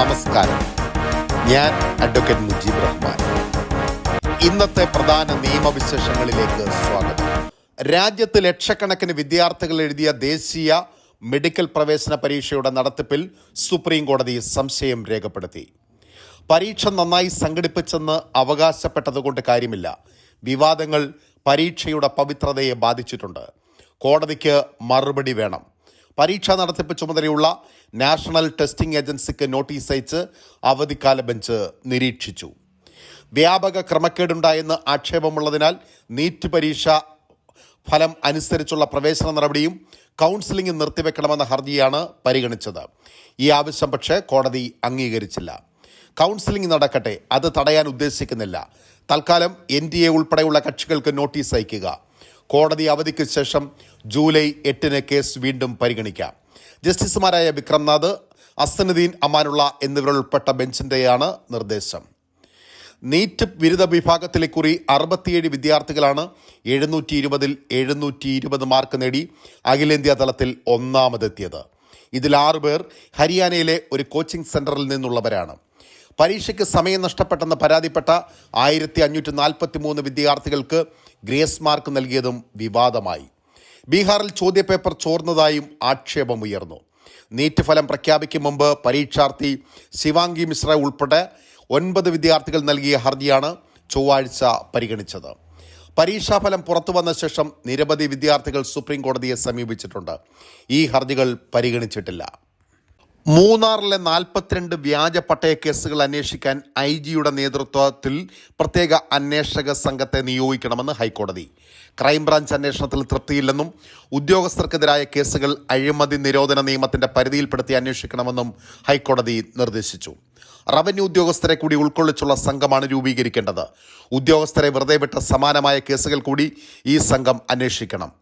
നമസ്കാരം. ഞാൻ അഡ്വക്കേറ്റ് മുജീബ് റഹ്മാൻ. ഇന്നത്തെ പ്രധാന നിയമവിശേഷങ്ങളിലേക്ക് സ്വാഗതം. രാജ്യത്ത് ലക്ഷക്കണക്കിന് വിദ്യാർത്ഥികൾ എഴുതിയ ദേശീയ മെഡിക്കൽ പ്രവേശന പരീക്ഷയുടെ നടത്തിപ്പിൽ സുപ്രീം കോടതി സംശയം രേഖപ്പെടുത്തി. പരീക്ഷ നന്നായി സംഘടിപ്പിച്ചെന്ന് അവകാശപ്പെട്ടതുകൊണ്ട് കാര്യമില്ല. വിവാദങ്ങൾ പരീക്ഷയുടെ പവിത്രതയെ ബാധിച്ചിട്ടുണ്ട്. കോടതിക്ക് മറുപടി വേണം. പരീക്ഷാ നടത്തിപ്പ് ചുമതലയുള്ള നാഷണൽ ടെസ്റ്റിംഗ് ഏജൻസിക്ക് നോട്ടീസ് അയച്ച് അവധിക്കാല ബെഞ്ച് നിരീക്ഷിച്ചു. വ്യാപക ക്രമക്കേടുണ്ടായെന്ന് ആക്ഷേപമുള്ളതിനാൽ നീറ്റ് പരീക്ഷ ഫലം അനുസരിച്ചുള്ള പ്രവേശന നടപടിയും കൗൺസിലിംഗും നിർത്തിവെക്കണമെന്ന ഹർജിയാണ് പരിഗണിച്ചത്. ഈ ആവശ്യം പക്ഷേ കോടതി അംഗീകരിച്ചില്ല. കൗൺസിലിംഗ് നടക്കട്ടെ, അത് തടയാൻ ഉദ്ദേശിക്കുന്നില്ല. തൽക്കാലം NTA ഉൾപ്പെടെയുള്ള കക്ഷികൾക്ക് നോട്ടീസ് അയക്കുക. കോടതി അവധിക്ക് ശേഷം ജൂലൈ 8 കേസ് വീണ്ടും പരിഗണിക്കാം. ജസ്റ്റിസുമാരായ വിക്രംനാഥ്, അസനുദ്ദീൻ അമാനുള്ള എന്നിവരുൾപ്പെട്ട ബെഞ്ചിൻ്റെയാണ് നിർദ്ദേശം. നീറ്റ് ബിരുദ വിഭാഗത്തിലെ കുറി 67 വിദ്യാർത്ഥികളാണ് 720-ൽ 720 മാർക്ക് നേടി അഖിലേന്ത്യാ തലത്തിൽ ഒന്നാമതെത്തിയത്. ഇതിൽ 6 പേർ ഹരിയാനയിലെ ഒരു കോച്ചിംഗ് സെന്ററിൽ നിന്നുള്ളവരാണ്. പരീക്ഷയ്ക്ക് സമയം നഷ്ടപ്പെട്ടെന്ന് പരാതിപ്പെട്ട 1543 വിദ്യാർത്ഥികൾക്ക് ഗ്രേസ് മാർക്ക് നൽകിയതും വിവാദമായി. ബീഹാറിൽ ചോദ്യപേപ്പർ ചോർന്നതായും ആക്ഷേപമുയർന്നു. നീറ്റ് ഫലം പ്രഖ്യാപിക്കും മുമ്പ് പരീക്ഷാർത്ഥി ശിവാംഗി മിശ്ര ഉൾപ്പെടെ 9 വിദ്യാർത്ഥികൾ നൽകിയ ഹർജിയാണ് ചൊവ്വാഴ്ച പരിഗണിച്ചത്. പരീക്ഷാഫലം പുറത്തുവന്ന ശേഷം നിരവധി വിദ്യാർത്ഥികൾ സുപ്രീം കോടതിയെ സമീപിച്ചിട്ടുണ്ട്. ഈ ഹർജികൾ പരിഗണിച്ചിട്ടില്ല. മൂന്നാറിലെ 42 വ്യാജ പട്ടയ കേസുകൾ അന്വേഷിക്കാൻ IG-യുടെ നേതൃത്വത്തിൽ പ്രത്യേക അന്വേഷക സംഘത്തെ നിയോഗിക്കണമെന്ന് ഹൈക്കോടതി. ക്രൈംബ്രാഞ്ച് അന്വേഷണത്തിൽ തൃപ്തിയില്ലെന്നും ഉദ്യോഗസ്ഥർക്കെതിരായ കേസുകൾ അഴിമതി നിരോധന നിയമത്തിന്റെ പരിധിയിൽപ്പെടുത്തി അന്വേഷിക്കണമെന്നും ഹൈക്കോടതി നിർദ്ദേശിച്ചു. റവന്യൂ ഉദ്യോഗസ്ഥരെ കൂടി ഉൾക്കൊള്ളിച്ചുള്ള സംഘമാണ് രൂപീകരിക്കേണ്ടത്. ഉദ്യോഗസ്ഥരെ വെറുതെ വിട്ട സമാനമായ കേസുകൾ കൂടി ഈ സംഘം അന്വേഷിക്കണം.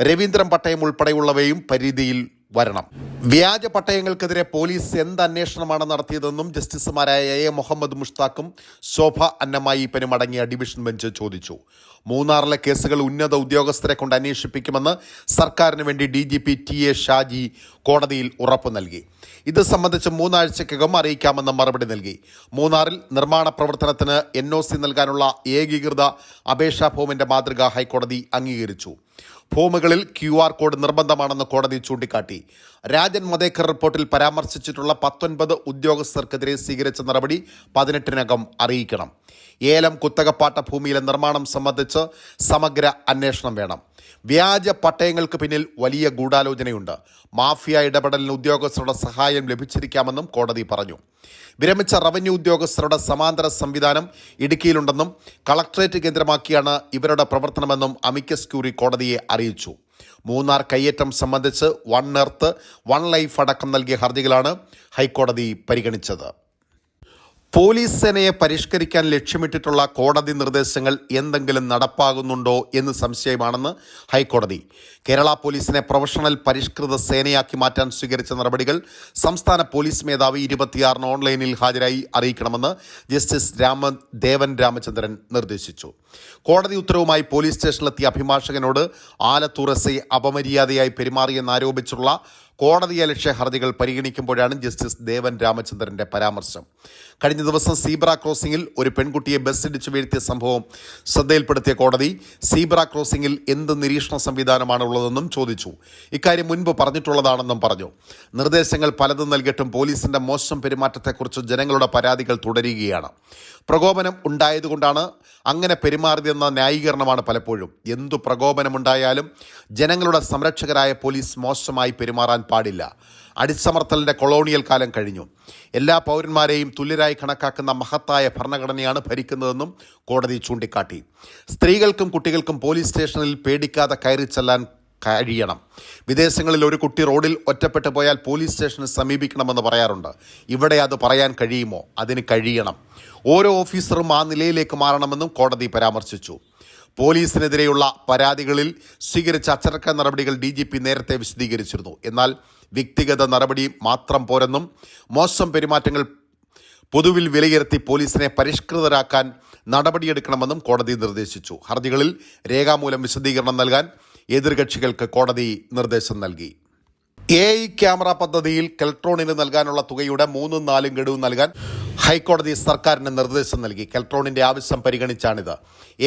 രവീന്ദ്രൻ പട്ടയം ഉൾപ്പെടെയുള്ളവയും പരിധിയിൽ വരണം. വ്യാജ പട്ടയങ്ങൾക്കെതിരെ പോലീസ് എന്ത് അന്വേഷണമാണ് നടത്തിയതെന്നും ജസ്റ്റിസുമാരായ A മുഹമ്മദ് മുഷ്താഖും ശോഭ അന്നമായിപ്പനും അടങ്ങിയ ഡിവിഷൻ ബെഞ്ച് ചോദിച്ചു. മൂന്നാറിലെ കേസുകൾ ഉന്നത ഉദ്യോഗസ്ഥരെ കൊണ്ട് അന്വേഷിപ്പിക്കുമെന്ന് സർക്കാരിന് വേണ്ടി DGP TA ഷാജി കോടതിയിൽ ഉറപ്പു നൽകി. ഇത് സംബന്ധിച്ച് 3 ആഴ്ചക്കകം അറിയിക്കാമെന്ന് മറുപടി നൽകി. മൂന്നാറിൽ നിർമ്മാണ പ്രവർത്തനത്തിന് NOC നൽകാനുള്ള ഏകീകൃത അപേക്ഷാ ഫോമിന്റെ മാതൃക ഹൈക്കോടതി അംഗീകരിച്ചു. ഫോമുകളിൽ QR കോഡ് നിർബന്ധമാണെന്ന് കോടതി ചൂണ്ടിക്കാട്ടി. രാജൻ മതേക്കർ റിപ്പോർട്ടിൽ പരാമർശിച്ചിട്ടുള്ള 19 ഉദ്യോഗസ്ഥർക്കെതിരെ സ്വീകരിച്ച നടപടി 18-നകം അറിയിക്കണം. ഏലം കുത്തകപ്പാട്ട ഭൂമിയിലെ നിർമ്മാണം സംബന്ധിച്ച് സമഗ്ര അന്വേഷണം വേണം. വ്യാജ പട്ടയങ്ങൾക്ക് പിന്നിൽ വലിയ ഗൂഢാലോചനയുണ്ട്. മാഫിയ ഇടപെടലിന് ഉദ്യോഗസ്ഥരുടെ സഹായം ലഭിച്ചിരിക്കാമെന്നും കോടതി പറഞ്ഞു. വിരമിച്ച റവന്യൂ ഉദ്യോഗസ്ഥരുടെ സമാന്തര സംവിധാനം ഇടുക്കിയിലുണ്ടെന്നും കളക്ടറേറ്റ് കേന്ദ്രമാക്കിയാണ് ഇവരുടെ പ്രവർത്തനമെന്നും അമിക്കസ് ക്യൂറി കോടതിയെ അറിയിച്ചു. മൂന്നാർ കയ്യേറ്റം സംബന്ധിച്ച് വൺ എർത്ത് വൺ ലൈഫ് അടക്കം നൽകിയ ഹർജികളാണ് ഹൈക്കോടതി പരിഗണിച്ചത്. പോലീസ് സേനയെ പരിഷ്കരിക്കാൻ ലക്ഷ്യമിട്ടിട്ടുള്ള കോടതി നിർദ്ദേശങ്ങൾ എന്തെങ്കിലും നടപ്പാകുന്നുണ്ടോ എന്ന് സംശയമാണെന്ന് ഹൈക്കോടതി. കേരള പോലീസിനെ പ്രൊഫഷണൽ പരിഷ്കൃത സേനയാക്കി മാറ്റാൻ സ്വീകരിച്ച നടപടികൾ സംസ്ഥാന പോലീസ് മേധാവി 26-ന് ഓൺലൈനിൽ ഹാജരായി അറിയിക്കണമെന്ന് ജസ്റ്റിസ് ദേവൻ രാമചന്ദ്രൻ നിർദ്ദേശിച്ചു. കോടതി ഉത്തരവുമായി പോലീസ് സ്റ്റേഷനിലെത്തിയ അഭിഭാഷകനോട് ആലത്തൂർ SI അപമര്യാദയായി പെരുമാറിയെന്നാരോപിച്ചുള്ള കോടതിയലക്ഷ്യ ഹർജികൾ പരിഗണിക്കുമ്പോഴാണ് ജസ്റ്റിസ് ദേവൻ രാമചന്ദ്രന്റെ പരാമർശം. കഴിഞ്ഞ ദിവസം സീബ്ര ക്രോസിംഗിൽ ഒരു പെൺകുട്ടിയെ ബസ്സിടിച്ചു വീഴ്ത്തിയ സംഭവം ശ്രദ്ധയിൽപ്പെടുത്തിയ കോടതി സീബ്ര ക്രോസിംഗിൽ എന്ത് നിരീക്ഷണ സംവിധാനമാണ് ഉള്ളതെന്നും ചോദിച്ചു. ഇക്കാര്യം മുൻപ് പറഞ്ഞിട്ടുള്ളതാണെന്നും പറഞ്ഞു. നിർദ്ദേശങ്ങൾ പലതും നൽകിയിട്ടും പോലീസിന്റെ മോശം പെരുമാറ്റത്തെക്കുറിച്ച് ജനങ്ങളുടെ പരാതികൾ തുടരുകയാണ്. പ്രകോപനം ഉണ്ടായതുകൊണ്ടാണ് അങ്ങനെ പെരുമാറിയതെന്ന ന്യായീകരണമാണ് പലപ്പോഴും. എന്തു പ്രകോപനമുണ്ടായാലും ജനങ്ങളുടെ സംരക്ഷകരായ പോലീസ് മോശമായി പെരുമാറാൻ പാടില്ല. അടിച്ചമർത്തലിൻ്റെ കൊളോണിയൽ കാലം കഴിഞ്ഞു. എല്ലാ പൗരന്മാരെയും തുല്യരായി കണക്കാക്കുന്ന മഹത്തായ ഭരണഘടനയാണ് ഭരിക്കുന്നതെന്നും കോടതി ചൂണ്ടിക്കാട്ടി. സ്ത്രീകൾക്കും കുട്ടികൾക്കും പോലീസ് സ്റ്റേഷനിൽ പേടിക്കാതെ കയറി ചെല്ലാൻ കഴിയണം. വിദേശങ്ങളിൽ ഒരു കുട്ടി റോഡിൽ ഒറ്റപ്പെട്ടു പോയാൽ പോലീസ് സ്റ്റേഷനെ സമീപിക്കണമെന്ന് പറയാറുണ്ട്. ഇവിടെ അത് പറയാൻ കഴിയുമോ? അതിന് കഴിയണം. ഓരോ ഓഫീസറും ആ നിലയിലേക്ക് മാറണമെന്നും കോടതി പരാമർശിച്ചു. പോലീസിനെതിരെയുള്ള പരാതികളിൽ സ്വീകരിച്ച അച്ചടക്ക നടപടികൾ DGP നേരത്തെ വിശദീകരിച്ചിരുന്നു. എന്നാൽ വ്യക്തിഗത നടപടി മാത്രം പോരെന്നും മോശം പെരുമാറ്റങ്ങൾ പൊതുവിൽ വിലയിരുത്തി പോലീസിനെ പരിഷ്കൃതരാക്കാൻ നടപടിയെടുക്കണമെന്നും കോടതി നിർദ്ദേശിച്ചു. ഹർജികളിൽ രേഖാമൂലം വിശദീകരണം നൽകാൻ എതിർകക്ഷികൾക്ക് കോടതി നിർദ്ദേശം നൽകി. AI ക്യാമറ പദ്ധതിയിൽ കെൽട്രോണിന് നൽകാനുള്ള തുകയുടെ 3/4 ഗഡു നൽകാൻ ഹൈക്കോടതി സർക്കാരിന് നിർദ്ദേശം നൽകി. കെൽട്രോണിന്റെ ആവശ്യം പരിഗണിച്ചാണിത്.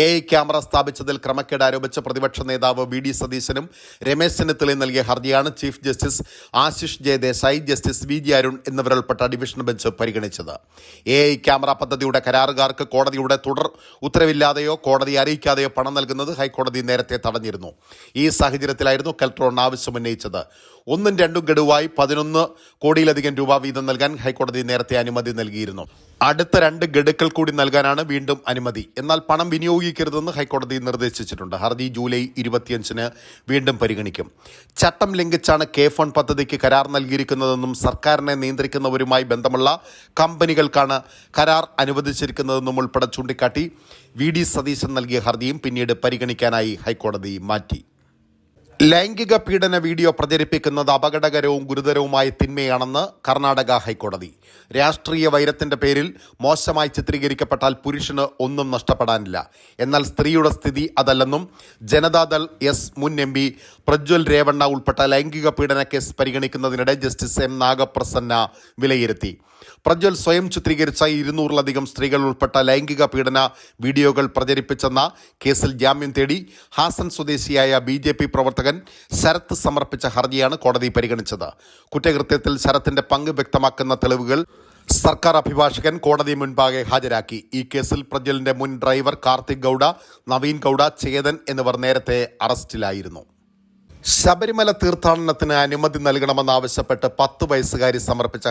AI ക്യാമറ സ്ഥാപിച്ചതിൽ ക്രമക്കേട് ആരോപിച്ച് പ്രതിപക്ഷ നേതാവ് VD സതീശനും രമേശ് ചെന്നിത്തലയും നൽകിയ ഹർജിയാണ് chief justice Ashish J Desai, justice VG Arun എന്നിവരുൾപ്പെട്ട ഡിവിഷൻ ബെഞ്ച് പരിഗണിച്ചത്. AI ക്യാമറ പദ്ധതിയുടെ കരാറുകാർക്ക് കോടതിയുടെ തുടർ ഉത്തരവില്ലാതെയോ കോടതിയെ അറിയിക്കാതെയോ പണം നൽകുന്നത് ഹൈക്കോടതി നേരത്തെ തടഞ്ഞിരുന്നു. ഈ സാഹചര്യത്തിലായിരുന്നു കെൽട്രോൺ ആവശ്യമുന്നയിച്ചത്. 1-2 ഗഡുവായി 11 കോടിയിലധികം രൂപ വീതം നൽകാൻ ഹൈക്കോടതി നേരത്തെ അനുമതി നൽകിയിരുന്നു. അടുത്ത 2 ഗഡുക്കൾ കൂടി നൽകാനാണ് വീണ്ടും അനുമതി. എന്നാൽ പണം വിനിയോഗിക്കരുതെന്ന് ഹൈക്കോടതി നിർദ്ദേശിച്ചിട്ടുണ്ട്. ഹർജി ജൂലൈ 25-ന് വീണ്ടും പരിഗണിക്കും. ചട്ടം ലംഘിച്ചാണ് കെ ഫണ്ട് പദ്ധതിക്ക് കരാർ നൽകിയിരിക്കുന്നതെന്നും സർക്കാരിനെ നിയന്ത്രിക്കുന്നവരുമായി ബന്ധമുള്ള കമ്പനികൾക്കാണ് കരാർ അനുവദിച്ചിരിക്കുന്നതെന്നും ഉൾപ്പെടെ ചൂണ്ടിക്കാട്ടി VD സതീശൻ നൽകിയ ഹർജിയും പിന്നീട് പരിഗണിക്കാനായി ഹൈക്കോടതി മാറ്റി. ലൈംഗിക പീഡന വീഡിയോ പ്രചരിപ്പിക്കുന്നത് അപകടകരവും ഗുരുതരവുമായ തിന്മയാണെന്ന് കർണാടക ഹൈക്കോടതി. രാഷ്ട്രീയ വൈരത്തിന്റെ പേരിൽ മോശമായി ചിത്രീകരിക്കപ്പെട്ടാൽ പുരുഷന് ഒന്നും നഷ്ടപ്പെടാനില്ല. എന്നാൽ സ്ത്രീയുടെ സ്ഥിതി അതല്ലെന്നും ജനതാദൾ മുൻ MP പ്രജ്വൽ രേവണ്ണ ഉൾപ്പെട്ട ലൈംഗിക പീഡന കേസ് പരിഗണിക്കുന്നതിനിടെ ജസ്റ്റിസ് M നാഗപ്രസന്ന വിലയിരുത്തി. പ്രജ്വൽ സ്വയം ചിത്രീകരിച്ച 200-ലധികം സ്ത്രീകൾ ഉൾപ്പെട്ട ലൈംഗിക പീഡന വീഡിയോകൾ പ്രചരിപ്പിച്ചെന്ന കേസിൽ ജാമ്യം തേടി ഹാസൻ സ്വദേശിയായ BJP പ്രവർത്തകൻ ശരത്ത് സമർപ്പിച്ച ഹർജിയാണ് കോടതി പരിഗണിച്ചത്. കുറ്റകൃത്യത്തിൽ ശരത്തിന്റെ പങ്ക് വ്യക്തമാക്കുന്ന തെളിവുകൾ സർക്കാർ അഭിഭാഷകൻ കോടതി മുൻപാകെ ഹാജരാക്കി. ഈ കേസിൽ പ്രജ്വലിന്റെ മുൻ ഡ്രൈവർ കാർത്തിക് ഗൌഡ, നവീൻ ഗൌഡ, ചേതൻ എന്നിവർ നേരത്തെ അറസ്റ്റിലായിരുന്നു. ശബരിമല തീർത്ഥാടനത്തിന് അനുമതി നൽകണമെന്നാവശ്യപ്പെട്ട് 10 വയസ്സുകാരി സമർപ്പിച്ച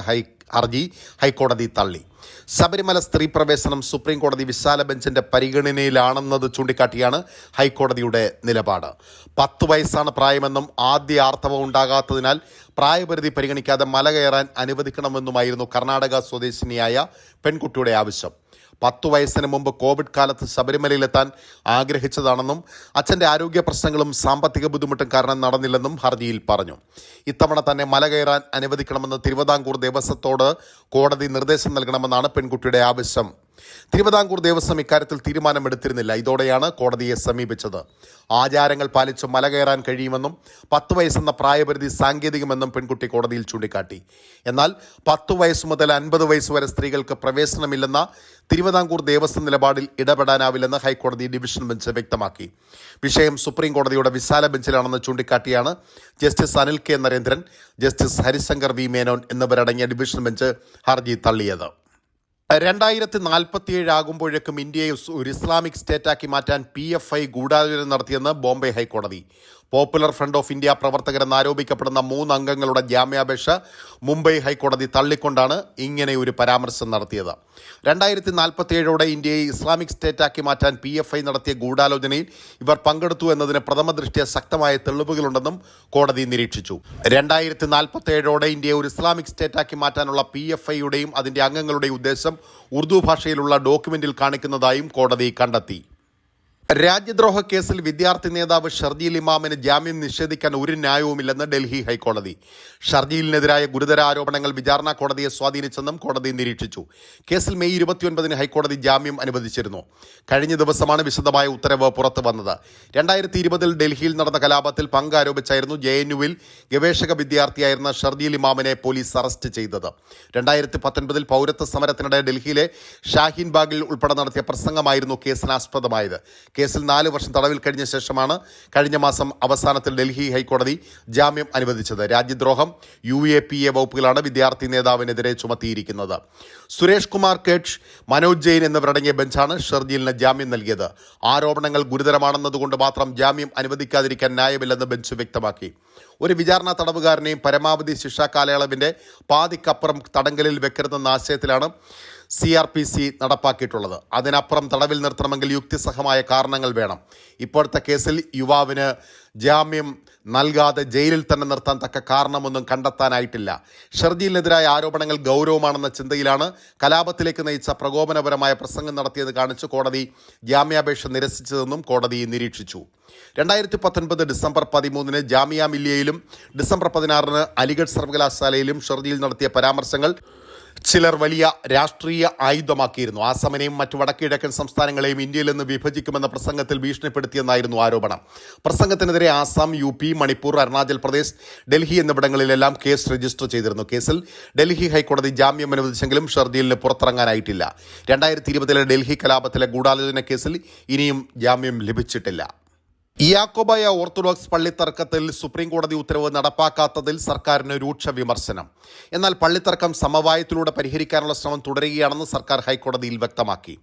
ഹർജി ഹൈക്കോടതി തള്ളി. ശബരിമല സ്ത്രീ പ്രവേശനം സുപ്രീം കോടതി വിശാല ബെഞ്ചിന്റെ പരിഗണനയിലാണെന്നത് ചൂണ്ടിക്കാട്ടിയാണ് ഹൈക്കോടതിയുടെ നിലപാട്. 10 വയസ്സാണ് പ്രായമെന്നും ആദ്യ ആർത്തവം ഉണ്ടാകാത്തതിനാൽ പ്രായപരിധി പരിഗണിക്കാതെ മല കയറാൻ അനുവദിക്കണമെന്നുമായിരുന്നു കർണാടക സ്വദേശിനിയായ പെൺകുട്ടിയുടെ ആവശ്യം. 10 വയസ്സിന് മുമ്പ് കോവിഡ് കാലത്ത് ശബരിമലയിലെത്താൻ ആഗ്രഹിച്ചതാണെന്നും അച്ഛൻ്റെ ആരോഗ്യ പ്രശ്നങ്ങളും സാമ്പത്തിക ബുദ്ധിമുട്ടും കാരണം നടന്നില്ലെന്നും ഹർജിയിൽ പറഞ്ഞു. ഇത്തവണ തന്നെ മല കയറാൻ അനുവദിക്കണമെന്ന് തിരുവിതാംകൂർ ദേവസ്വത്തോട് കോടതി നിർദ്ദേശം നൽകണമെന്നാണ് പെൺകുട്ടിയുടെ ആവശ്യം. തിരുവിതാംകൂർ ദേവസ്വം ഇക്കാര്യത്തിൽ തീരുമാനമെടുത്തിരുന്നില്ല. ഇതോടെയാണ് കോടതിയെ സമീപിച്ചത്. ആചാരങ്ങൾ പാലിച്ച് മല കയറാൻ കഴിയുമെന്നും 10 വയസ്സെന്ന പ്രായപരിധി സാങ്കേതികമെന്നും പെൺകുട്ടി കോടതിയിൽ ചൂണ്ടിക്കാട്ടി. എന്നാൽ 10 വയസ്സ് മുതൽ 50 വയസ്സ് വരെ സ്ത്രീകൾക്ക് പ്രവേശനമില്ലെന്ന തിരുവിതാംകൂർ ദേവസ്വം നിലപാടിൽ ഇടപെടാനാവില്ലെന്ന് ഹൈക്കോടതി ഡിവിഷൻ ബെഞ്ച് വ്യക്തമാക്കി. വിഷയം സുപ്രീം കോടതിയുടെ വിശാല ബെഞ്ചിലാണെന്ന് ചൂണ്ടിക്കാട്ടിയാണ് justice Anil K Narendran, justice Harishankar V Menon എന്നിവരടങ്ങിയ ഡിവിഷൻ ബെഞ്ച് ഹർജി തള്ളിയത്. 2047 ആകുമ്പോഴേക്കും ഇന്ത്യയെ ഒരു ഇസ്ലാമിക് സ്റ്റേറ്റാക്കി മാറ്റാൻ PFI ഗൂഢാലോചന നടത്തിയെന്ന് ബോംബെ ഹൈക്കോടതി. പോപ്പുലർ ഫ്രണ്ട് ഓഫ് ഇന്ത്യ പ്രവർത്തകരെന്ന് ആരോപിക്കപ്പെടുന്ന 3 അംഗങ്ങളുടെ ജാമ്യാപേക്ഷ മുംബൈ ഹൈക്കോടതി തള്ളിക്കൊണ്ടാണ് ഇങ്ങനെ ഒരു പരാമർശം നടത്തിയത്. 2047 ഇന്ത്യയെ ഇസ്ലാമിക് സ്റ്റേറ്റാക്കി മാറ്റാൻ PFI നടത്തിയ ഗൂഢാലോചനയിൽ ഇവർ പങ്കെടുത്തു എന്നതിന് പ്രഥമ ദൃഷ്ട്യാ ശക്തമായ തെളിവുകളുണ്ടെന്നും കോടതി നിരീക്ഷിച്ചു. 2047 ഇന്ത്യയെ ഒരു ഇസ്ലാമിക് സ്റ്റേറ്റാക്കി മാറ്റാനുള്ള PFIയുടെയും അതിൻ്റെ അംഗങ്ങളുടെയും ഉദ്ദേശം ഉറുദു ഭാഷയിലുള്ള ഡോക്യുമെന്റിൽ കാണിക്കുന്നതായും കോടതി കണ്ടെത്തി. രാജ്യദ്രോഹ കേസിൽ വിദ്യാർത്ഥി നേതാവ് ഷർജീൽ ഇമാമിന് ജാമ്യം നിഷേധിക്കാൻ ഒരു ന്യായവുമില്ലെന്ന് ഡൽഹി ഹൈക്കോടതി. ഷർജീലിനെതിരായ ഗുരുതര ആരോപണങ്ങൾ വിചാരണ കോടതിയെ സ്വാധീനിച്ചെന്നും കോടതി നിരീക്ഷിച്ചു. കേസിൽ മെയ് 29-ന് ഹൈക്കോടതി ജാമ്യം അനുവദിച്ചിരുന്നു. കഴിഞ്ഞ ദിവസമാണ് വിശദമായ ഉത്തരവ് പുറത്തു വന്നത്. 2020-ൽ ഡൽഹിയിൽ നടന്ന കലാപത്തിൽ പങ്ക് ആരോപിച്ചായിരുന്നു JNUവിൽ ഗവേഷക വിദ്യാർത്ഥിയായിരുന്ന ഷർജീൽ ഇമാമിനെ പോലീസ് അറസ്റ്റ് ചെയ്തത്. 2019-ൽ പൗരത്വ സമരത്തിനിടെ ഡൽഹിയിലെ ഷാഹീൻ ബാഗിൽ ഉൾപ്പെടെ നടത്തിയ പ്രസംഗമായിരുന്നു കേസിനാസ്പദമായത്. കേസിൽ 4 വർഷം തടവിൽ കഴിഞ്ഞ ശേഷമാണ് കഴിഞ്ഞ മാസം അവസാനത്തിൽ ഡൽഹി ഹൈക്കോടതി ജാമ്യം അനുവദിച്ചത്. രാജ്യദ്രോഹം, UAPA വകുപ്പുകളാണ് വിദ്യാർത്ഥി നേതാവിനെതിരെ ചുമത്തിയിരിക്കുന്നത്. സുരേഷ് കുമാർ കേട്ട്, മനോജ് ജെയിൻ എന്നിവരടങ്ങിയ ബെഞ്ചാണ് ഷർജീലിന് ജാമ്യം നൽകിയത്. ആരോപണങ്ങൾ ഗുരുതരമാണെന്നതുകൊണ്ട് മാത്രം ജാമ്യം അനുവദിക്കാതിരിക്കാൻ ന്യായമില്ലെന്ന് ബെഞ്ച് വ്യക്തമാക്കി. ഒരു വിചാരണ തടവുകാരനെയും പരമാവധി ശിക്ഷാ കാലയളവിൻ്റെ പാതിക്കപ്പുറം തടങ്കലിൽ വെക്കരുതെന്ന ആശയത്തിലാണ് CRPC നടപ്പാക്കിയിട്ടുള്ളത്. അതിനപ്പുറം തടവിൽ നിർത്തണമെങ്കിൽ യുക്തിസഹമായ കാരണങ്ങൾ വേണം. ഇപ്പോഴത്തെ കേസിൽ യുവാവിന് ജാമ്യം നൽകാതെ ജയിലിൽ തന്നെ നിർത്താൻ തക്ക കാരണമൊന്നും കണ്ടെത്താനായിട്ടില്ല. ഷർജീലിനെതിരായ ആരോപണങ്ങൾ ഗൗരവമാണെന്ന ചിന്തയിലാണ് കലാപത്തിലേക്ക് നയിച്ച പ്രകോപനപരമായ പ്രസംഗം നടത്തിയത് കാണിച്ച് കോടതി ജാമ്യാപേക്ഷ നിരസിച്ചതെന്നും കോടതി നിരീക്ഷിച്ചു. 2019 ഡിസംബർ 13-ന് ജാമിയ മില്ലിയയിലും ഡിസംബർ 16-ന് അലിഗഡ് സർവകലാശാലയിലും ഷർജീൽ നടത്തിയ പരാമർശങ്ങൾ ചിലർ വലിയ രാഷ്ട്രീയ ആയുധമാക്കിയിരുന്നു. ആസാമിനെയും മറ്റു വടക്കുകിഴക്കൻ സംസ്ഥാനങ്ങളെയും ഇന്ത്യയിൽ നിന്ന് വിഭജിക്കുമെന്ന പ്രസംഗത്തിൽ ഭീഷണിപ്പെടുത്തിയെന്നായിരുന്നു ആരോപണം. പ്രസംഗത്തിനെതിരെ ആസാം, UP, മണിപ്പൂർ, അരുണാചൽ പ്രദേശ്, ഡൽഹി എന്നിവിടങ്ങളിലെല്ലാം കേസ് രജിസ്റ്റർ ചെയ്തിരുന്നു. കേസിൽ ഡൽഹി ഹൈക്കോടതി ജാമ്യം അനുവദിച്ചെങ്കിലും ഷർജീലിന് പുറത്തിറങ്ങാനായിട്ടില്ല. 2020 ഡൽഹി കലാപത്തിലെ ഗൂഢാലോചന കേസിൽ ഇനിയും ജാമ്യം ലഭിച്ചിട്ടില്ല. യാക്കോബായ ഓർത്തഡോക്സ് പള്ളിത്തർക്കത്തിൽ സുപ്രീംകോടതി ഉത്തരവ് നടപ്പാക്കാത്തതിൽ സർക്കാരിന് രൂക്ഷ വിമർശനം. എന്നാൽ പള്ളിത്തർക്കം സമവായത്തിലൂടെ പരിഹരിക്കാനുള്ള ശ്രമം തുടരുകയാണെന്ന് സർക്കാർ ഹൈക്കോടതിയിൽ വ്യക്തമാക്കി.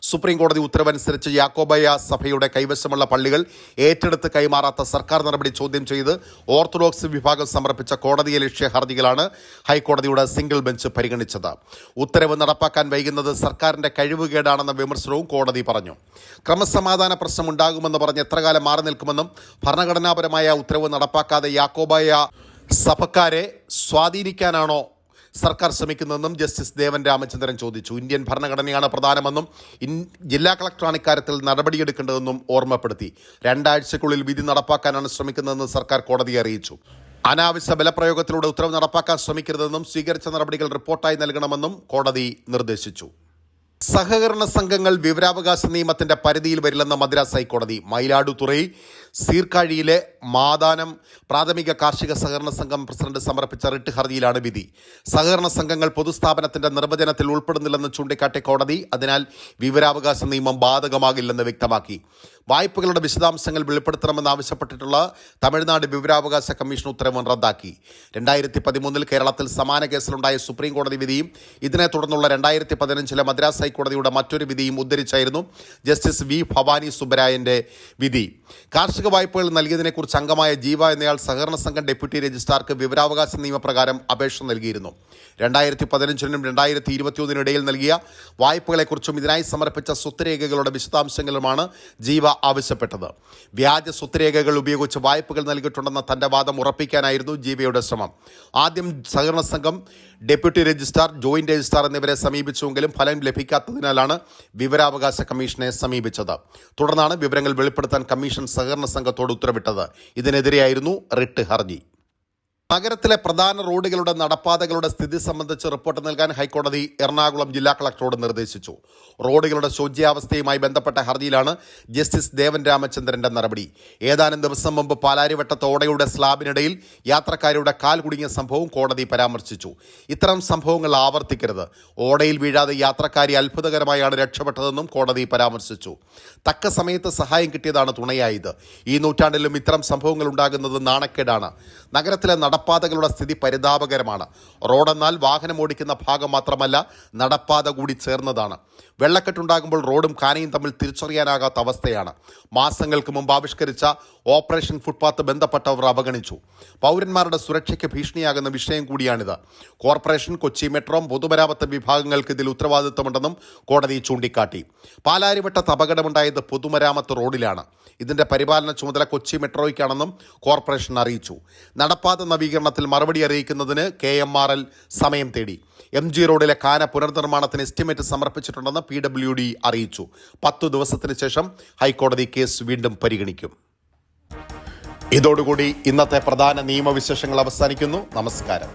സുപ്രീംകോടതി ഉത്തരവനുസരിച്ച് യാക്കോബായ സഭയുടെ കൈവശമുള്ള പള്ളികൾ ഏറ്റെടുത്ത് കൈമാറാത്ത സർക്കാർ നടപടി ചോദ്യം ചെയ്ത് ഓർത്തഡോക്സ് വിഭാഗം സമർപ്പിച്ച കോടതിയലക്ഷ്യ ഹർജികളാണ് ഹൈക്കോടതിയുടെ സിംഗിൾ ബെഞ്ച് പരിഗണിച്ചത്. ഉത്തരവ് നടപ്പാക്കാൻ വൈകുന്നത് സർക്കാരിന്റെ കഴിവുകേടാണെന്ന വിമർശനവും കോടതി പറഞ്ഞു. ക്രമസമാധാന പ്രശ്നമുണ്ടാകുമെന്ന് പറഞ്ഞ് എത്രകാലം മാറി നിൽക്കുമെന്നും ഭരണഘടനാപരമായ ഉത്തരവ് നടപ്പാക്കാതെ യാക്കോബായ സഭക്കാരെ സ്വാധീനിക്കാനാണോ സർക്കാർ ശ്രമിക്കുന്നതെന്നും ജസ്റ്റിസ് ദേവൻ രാമചന്ദ്രൻ ചോദിച്ചു. ഇന്ത്യൻ ഭരണഘടനയാണ് പ്രധാനമെന്നും ജില്ലാ കളക്ടറാണ് ഇക്കാര്യത്തിൽ നടപടിയെടുക്കേണ്ടതെന്നും ഓർമ്മപ്പെടുത്തി. 2 ആഴ്ചയ്ക്കുള്ളിൽ വിധി നടപ്പാക്കാനാണ് ശ്രമിക്കുന്നതെന്ന് സർക്കാർ കോടതിയെ അറിയിച്ചു. അനാവശ്യ ബലപ്രയോഗത്തിലൂടെ ഉത്തരവ് നടപ്പാക്കാൻ ശ്രമിക്കരുതെന്നും സ്വീകരിച്ച നടപടികൾ റിപ്പോർട്ടായി നൽകണമെന്നും കോടതി നിർദ്ദേശിച്ചു. സഹകരണ സംഘങ്ങൾ വിവരാവകാശ നിയമത്തിന്റെ പരിധിയിൽ വരില്ലെന്ന മദ്രാസ് ഹൈക്കോടതി. മയിലാടുതുറൈ സീർക്കാഴിയിലെ മാതാനം പ്രാഥമിക കാർഷിക സഹകരണ സംഘം പ്രസിഡന്റ് സമർപ്പിച്ച റിട്ട് ഹർജിയിലാണ് വിധി. സഹകരണ സംഘങ്ങൾ പൊതുസ്ഥാപനത്തിന്റെ നിർവചനത്തിൽ ഉൾപ്പെടുന്നില്ലെന്ന് ചൂണ്ടിക്കാട്ടിയ കോടതി അതിനാൽ വിവരാവകാശ നിയമം ബാധകമാകില്ലെന്ന് വ്യക്തമാക്കി. വായ്പകളുടെ വിശദാംശങ്ങൾ വെളിപ്പെടുത്തണമെന്നാവശ്യപ്പെട്ടിട്ടുള്ള തമിഴ്നാട് വിവരാവകാശ കമ്മീഷൻ ഉത്തരവ് റദ്ദാക്കി. 2013 കേരളത്തിൽ സമാന കേസിലുണ്ടായ സുപ്രീം കോടതി വിധിയും ഇതിനെ തുടർന്നുള്ള 2015 മദ്രാസ് ഹൈക്കോടതിയുടെ മറ്റൊരു വിധിയും ഉദ്ധരിച്ചായിരുന്നു ജസ്റ്റിസ് V. ഭവാനി സുബ്ബരായന്റെ വിധി. കാർഷിക വായ്പകൾ നൽകിയതിനെക്കുറിച്ച് അംഗമായ ജീവ എന്നയാൾ സഹകരണ സംഘം ഡെപ്യൂട്ടി രജിസ്ട്രാർക്ക് വിവരാവകാശ നിയമപ്രകാരം അപേക്ഷ നൽകിയിരുന്നു. 2015 2021 ഇടയിൽ നൽകിയ വായ്പകളെക്കുറിച്ചും ഇതിനായി സമർപ്പിച്ച സ്വത്തുരേഖകളുടെ വിശദാംശങ്ങളുമാണ് ജീവ ആവശ്യപ്പെട്ടത്. വ്യാജ സ്വത്തുരേഖകൾ ഉപയോഗിച്ച് വായ്പകൾ നൽകിയിട്ടുണ്ടെന്ന തന്റെ വാദം ഉറപ്പിക്കാനായിരുന്നു ജീവയുടെ ശ്രമം. ആദ്യം സഹകരണ സംഘം ഡെപ്യൂട്ടി രജിസ്ട്രാർ, ജോയിന്റ് രജിസ്ട്രാർ എന്നിവരെ സമീപിച്ചുവെങ്കിലും ഫലം ലഭിക്കാത്തതിനാലാണ് വിവരാവകാശ കമ്മീഷനെ സമീപിച്ചത്. തുടർന്നാണ് വിവരങ്ങൾ വെളിപ്പെടുത്താൻ കമ്മീഷൻ സഹകരണ സംഘത്തോട് ഉത്തരവിട്ടത്. ഇതിനെതിരെയായിരുന്നു റിട്ട് ഹർജി. നഗരത്തിലെ പ്രധാന റോഡുകളുടെ നടപ്പാതകളുടെ സ്ഥിതി സംബന്ധിച്ച് റിപ്പോർട്ട് നൽകാൻ ഹൈക്കോടതി എറണാകുളം ജില്ലാ കളക്ടറോട് നിർദ്ദേശിച്ചു. റോഡുകളുടെ ശോച്യാവസ്ഥയുമായി ബന്ധപ്പെട്ട ഹർജിയിലാണ് ജസ്റ്റിസ് ദേവൻ രാമചന്ദ്രന്റെ നടപടി. ഏതാനും ദിവസം മുമ്പ് പാലാരിവട്ടത്ത് ഓടയുടെ സ്ലാബിനിടയിൽ യാത്രക്കാരുടെ കാൽ കുടുങ്ങിയ സംഭവം കോടതി പരാമർശിച്ചു. ഇത്തരം സംഭവങ്ങൾ ആവർത്തിക്കരുത്. ഓടയിൽ വീഴാതെ യാത്രക്കാരി അത്ഭുതകരമായാണ് രക്ഷപ്പെട്ടതെന്നും കോടതി പരാമർശിച്ചു. തക്ക സമയത്ത് സഹായം കിട്ടിയതാണ് തുണയായത്. ഈ നൂറ്റാണ്ടിലും ഇത്തരം സംഭവങ്ങൾ ഉണ്ടാകുന്നത് നാണക്കേടാണ്. നഗരത്തിലെ നടപ്പാതകളുടെ സ്ഥിതി പരിതാപകരമാണ്. റോഡെന്നാൽ വാഹനം ഓടിക്കുന്ന ഭാഗം മാത്രമല്ല, നടപ്പാത കൂടി ചേർന്നതാണ്. വെള്ളക്കെട്ടുണ്ടാകുമ്പോൾ റോഡും കാനയും തമ്മിൽ തിരിച്ചറിയാനാകാത്ത അവസ്ഥയാണ്. മാസങ്ങൾക്ക് മുമ്പ് ആവിഷ്കരിച്ച ഓപ്പറേഷൻ ഫുട്പാത്ത് ബന്ധപ്പെട്ടവർ അവഗണിച്ചു. പൗരന്മാരുടെ സുരക്ഷയ്ക്ക് ഭീഷണിയാകുന്ന വിഷയം കൂടിയാണിത്. കോർപ്പറേഷൻ, കൊച്ചി മെട്രോ, പൊതുമരാമത്ത് വിഭാഗങ്ങൾക്ക് ഇതിൽ ഉത്തരവാദിത്തമുണ്ടെന്നും കോടതി ചൂണ്ടിക്കാട്ടി. പാലാരിവട്ടത്ത് അപകടമുണ്ടായത് പൊതുമരാമത്ത് റോഡിലാണ്. ഇതിന്റെ പരിപാലന ചുമതല കൊച്ചി മെട്രോയ്ക്കാണെന്നും കോർപ്പറേഷൻ അറിയിച്ചു. നടപ്പാത നവീകരണത്തിൽ മറുപടി അറിയിക്കുന്നതിന് KMRL സമയം തേടി. MG റോഡിലെ കാന പുനർനിർമ്മാണത്തിന് എസ്റ്റിമേറ്റ് സമർപ്പിച്ചിട്ടുണ്ടെന്ന് PWD അറിയിച്ചു. 10 ദിവസത്തിന് ശേഷം ഹൈക്കോടതി കേസ് വീണ്ടും പരിഗണിക്കും. ഇതോടുകൂടി ഇന്നത്തെ പ്രധാന നിയമവിശേഷങ്ങൾ അവസാനിക്കുന്നു. നമസ്കാരം.